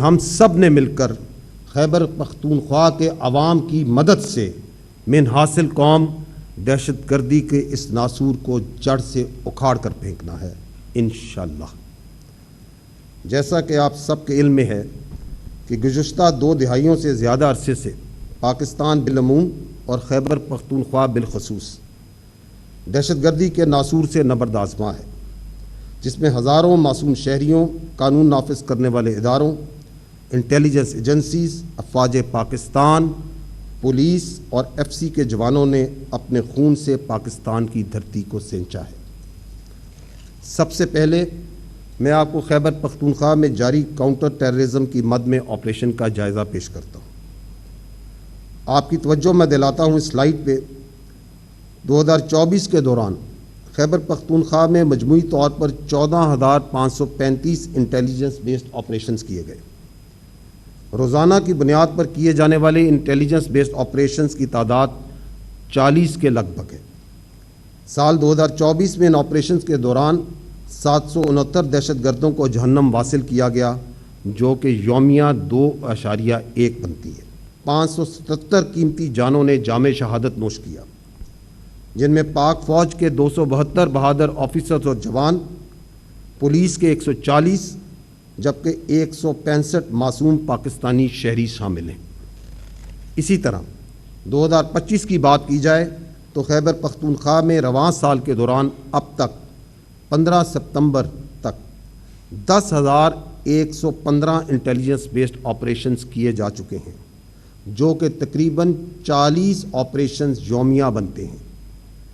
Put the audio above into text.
ہم سب نے مل کر خیبر پختونخوا کے عوام کی مدد سے من حاصل قوم دہشت گردی کے اس ناسور کو جڑ سے اکھاڑ کر پھینکنا ہے انشاءاللہ۔ جیسا کہ آپ سب کے علم میں ہے کہ گزشتہ 2 دہائیوں سے زیادہ عرصے سے پاکستان بالعموم اور خیبر پختونخوا بالخصوص دہشت گردی کے ناسور سے نبرد آزما ہے، جس میں ہزاروں معصوم شہریوں، قانون نافذ کرنے والے اداروں، انٹیلیجنس ایجنسیز، افواج پاکستان، پولیس اور ایف سی کے جوانوں نے اپنے خون سے پاکستان کی دھرتی کو سینچا ہے۔ سب سے پہلے میں آپ کو خیبر پختونخوا میں جاری کاؤنٹر ٹیررزم کی مد میں آپریشن کا جائزہ پیش کرتا ہوں۔ آپ کی توجہ میں دلاتا ہوں اس سلائیڈ پہ 2024 کے دوران خیبر پختونخوا میں مجموعی طور پر 14,535 انٹیلیجنس بیسڈ آپریشنز کیے گئے۔ روزانہ کی بنیاد پر کیے جانے والے انٹیلیجنس بیسڈ آپریشنز کی تعداد 40 کے لگ بھگ ہے۔ سال 2024 میں ان آپریشنز کے دوران 769 دہشت گردوں کو جہنم واصل کیا گیا، جو کہ یومیہ 2.1 بنتی ہے۔ 577 قیمتی جانوں نے جام شہادت نوش کیا، جن میں پاک فوج کے 272 بہادر آفیسرز اور جوان، پولیس کے 140 جبکہ 165 معصوم پاکستانی شہری شامل ہیں۔ اسی طرح 2025 کی بات کی جائے تو خیبر پختونخوا میں رواں سال کے دوران اب تک 15 ستمبر تک 10,115 انٹیلیجنس بیسڈ آپریشنز کیے جا چکے ہیں، جو کہ تقریباً 40 آپریشنز یومیہ بنتے ہیں۔